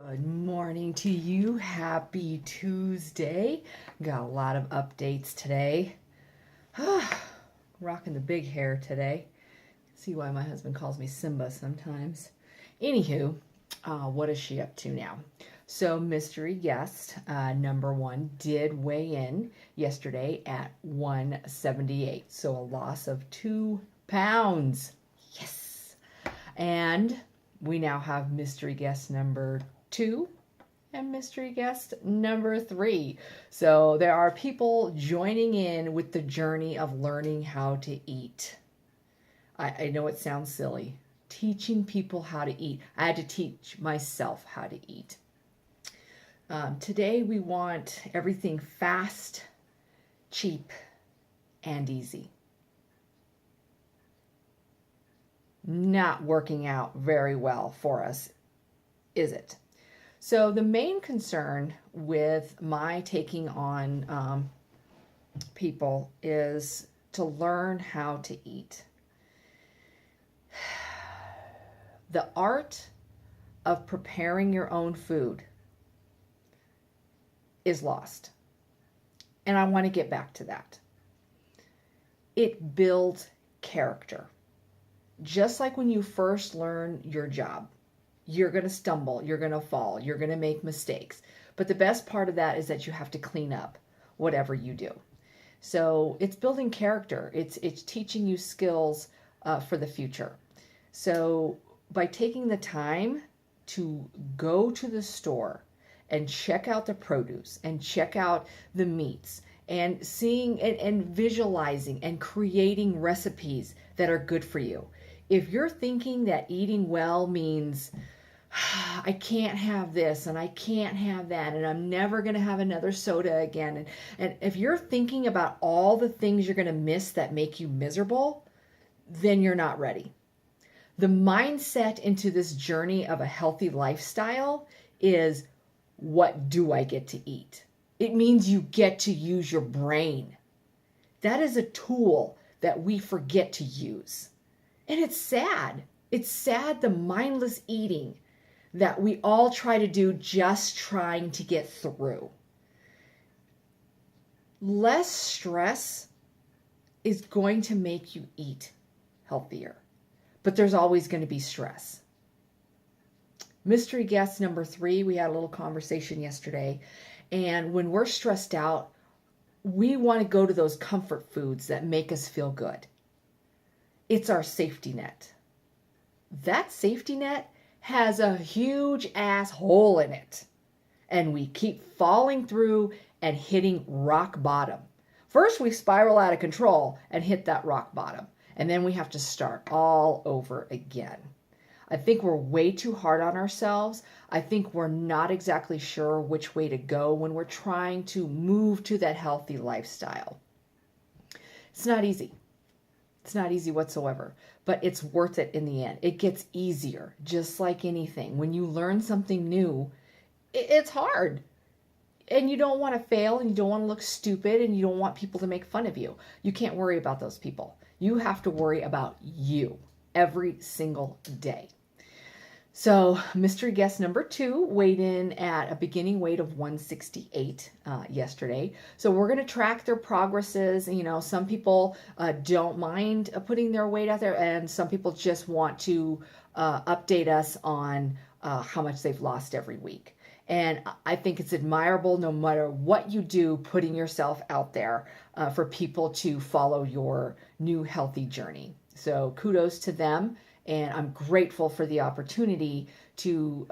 Good morning to you. Happy Tuesday. Got a lot of updates today. Rocking the big hair today. See why my husband calls me Simba sometimes. Anywho, what is she up to now? So, mystery guest number one did weigh in yesterday at 178. So, a loss of 2 pounds. Yes. And we now have mystery guest number two and mystery guest number three. So there are people joining in with the journey of learning how to eat. I know it sounds silly. Teaching people how to eat. I had to teach myself how to eat. Today we want everything fast, cheap, and easy. Not working out very well for us, is it? So the main concern with my taking on people is to learn how to eat. The art of preparing your own food is lost. And I want to get back to that. It builds character. Just like when you first learn your job. You're going to stumble, you're going to fall, you're going to make mistakes. But the best part of that is that you have to clean up whatever you do. So it's building character. It's teaching you skills for the future. So by taking the time to go to the store and check out the produce and check out the meats and seeing and visualizing and creating recipes that are good for you. If you're thinking that eating well means I can't have this and I can't have that and I'm never going to have another soda again, and if you're thinking about all the things you're going to miss that make you miserable, then you're not ready. The mindset into this journey of a healthy lifestyle is, what do I get to eat? It means you get to use your brain. That is a tool that we forget to use. And it's sad. It's sad, the mindless eating that we all try to do, just trying to get through. Less stress is going to make you eat healthier, but there's always going to be stress. Mystery guest number three, we had a little conversation yesterday, and when we're stressed out, we want to go to those comfort foods that make us feel good. It's our safety net. That safety net has a huge ass hole in it. And we keep falling through and hitting rock bottom. First, we spiral out of control and hit that rock bottom. And then we have to start all over again. I think we're way too hard on ourselves. I think we're not exactly sure which way to go when we're trying to move to that healthy lifestyle. It's not easy. It's not easy whatsoever, but it's worth it in the end. It gets easier, just like anything. When you learn something new, it's hard. And you don't want to fail, and you don't want to look stupid, and you don't want people to make fun of you. You can't worry about those people. You have to worry about you every single day. So mystery guest number two weighed in at a beginning weight of 168 yesterday. So we're going to track their progresses. You know, some people don't mind putting their weight out there, and some people just want to update us on how much they've lost every week. And I think it's admirable, no matter what you do, putting yourself out there for people to follow your new healthy journey. So kudos to them. And I'm grateful for the opportunity to,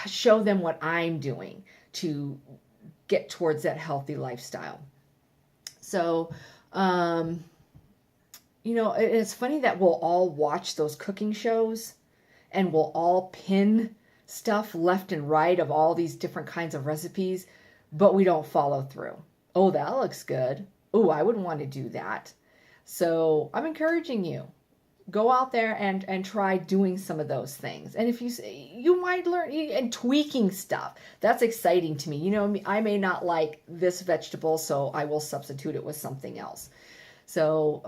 show them what I'm doing to get towards that healthy lifestyle. So, it's funny that we'll all watch those cooking shows and we'll all pin stuff left and right of all these different kinds of recipes, but we don't follow through. Oh, that looks good. Oh, I would want to do that. So I'm encouraging you. Go out there and try doing some of those things. And if you might learn and tweaking stuff. That's exciting to me. You know, I may not like this vegetable, so I will substitute it with something else. So,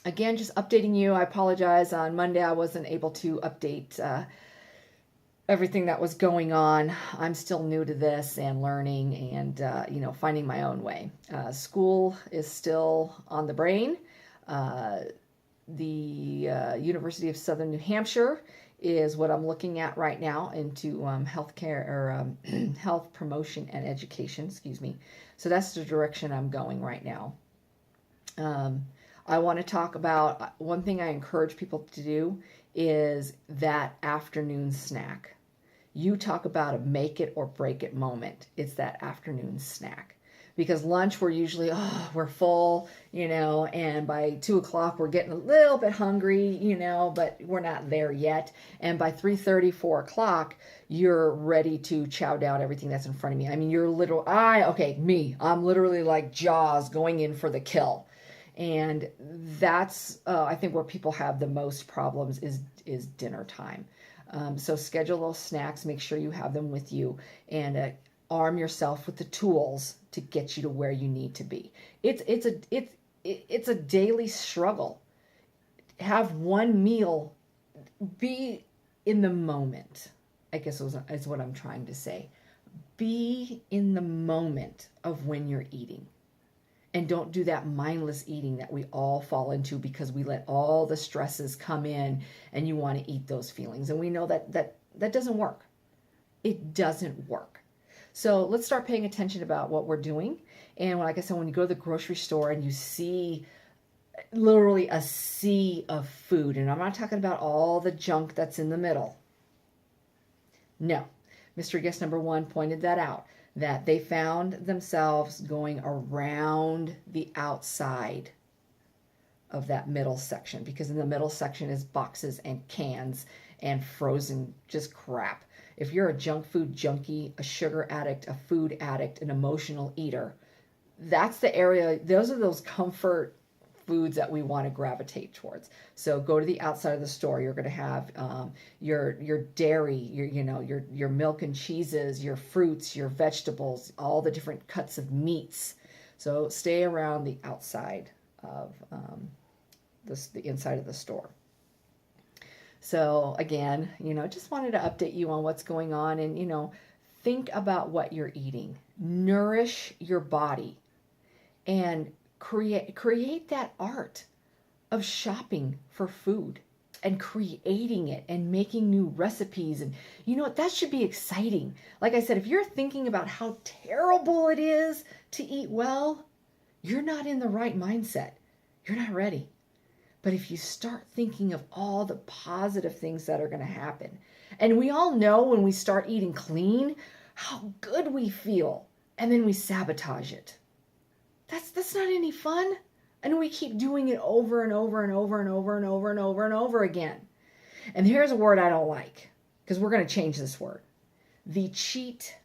again, just updating you. I apologize. On Monday, I wasn't able to update everything that was going on. I'm still new to this and learning and, finding my own way. School is still on the brain. The University of Southern New Hampshire is what I'm looking at right now into healthcare or health promotion and education, excuse me. So that's the direction I'm going right now. I want to talk about one thing I encourage people to do is that afternoon snack. You talk about a make it or break it moment. It's that afternoon snack. Because lunch, we're usually, we're full, and by 2 o'clock, we're getting a little bit hungry, but we're not there yet. And by 3:30, 4 o'clock, you're ready to chow down everything that's in front of me. I mean, I'm literally like Jaws going in for the kill. And that's, I think, where people have the most problems is dinner time. So schedule those snacks, make sure you have them with you, and arm yourself with the tools to get you to where you need to be. It's a daily struggle. Have one meal, be in the moment. I guess is what I'm trying to say. Be in the moment of when you're eating. And don't do that mindless eating that we all fall into because we let all the stresses come in and you want to eat those feelings. And we know that doesn't work. It doesn't work. So let's start paying attention about what we're doing. And like I said, when you go to the grocery store and you see literally a sea of food, and I'm not talking about all the junk that's in the middle. No. Mystery guest number 1 pointed that out, that they found themselves going around the outside of that middle section, because in the middle section is boxes and cans and frozen just crap. If you're a junk food junkie, a sugar addict, a food addict, an emotional eater, that's the area, those are those comfort foods that we want to gravitate towards. So go to the outside of the store. You're going to have your dairy, your milk and cheeses, your fruits, your vegetables, all the different cuts of meats. So stay around the outside of the inside of the store. So again, just wanted to update you on what's going on, and think about what you're eating. Nourish your body and create that art of shopping for food and creating it and making new recipes. And that should be exciting. Like I said, if you're thinking about how terrible it is to eat well, you're not in the right mindset. You're not ready. But if you start thinking of all the positive things that are going to happen, and we all know when we start eating clean, how good we feel, and then we sabotage it. That's not any fun. And we keep doing it over and over and over and over and over and over and over again. And here's a word I don't like, because we're going to change this word. The cheat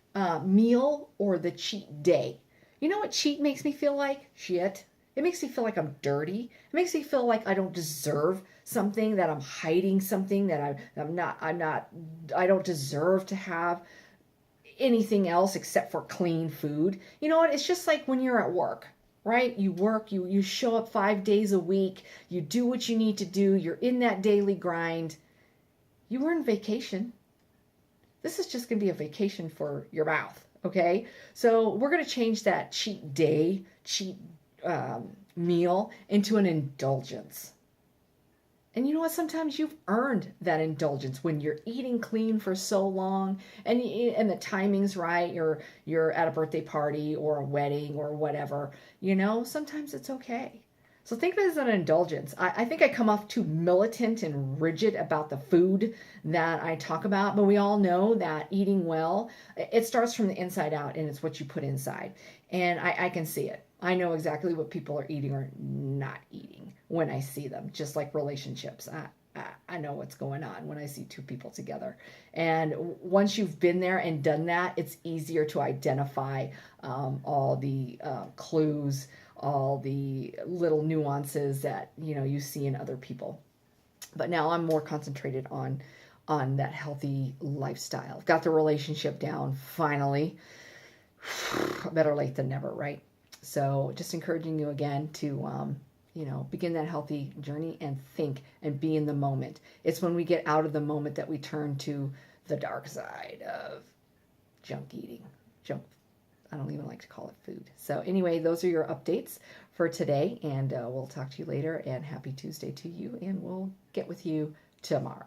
meal or the cheat day. You know what cheat makes me feel like? Shit. It makes me feel like I'm dirty. It makes me feel like I don't deserve something, that I'm hiding something, that I don't deserve to have anything else except for clean food. You know what? It's just like when you're at work, right? You work, you show up 5 days a week, you do what you need to do, you're in that daily grind. You earn vacation. This is just going to be a vacation for your mouth, okay? So we're going to change that cheat day, cheat meal into an indulgence. And you know what? Sometimes you've earned that indulgence when you're eating clean for so long, and the timing's right. You're at a birthday party or a wedding or whatever. Sometimes it's okay. So think of it as an indulgence. I think I come off too militant and rigid about the food that I talk about, but we all know that eating well, it starts from the inside out, and it's what you put inside. And I can see it. I know exactly what people are eating or not eating when I see them, just like relationships. I know what's going on when I see two people together. And once you've been there and done that, it's easier to identify all the clues, all the little nuances that you see in other people. But now I'm more concentrated on that healthy lifestyle. I've got the relationship down finally. Better late than never, right? So just encouraging you again to begin that healthy journey and think and be in the moment. It's when we get out of the moment that we turn to the dark side of junk eating. Junk, I don't even like to call it food. So anyway, those are your updates for today, and we'll talk to you later, and happy Tuesday to you, and we'll get with you tomorrow.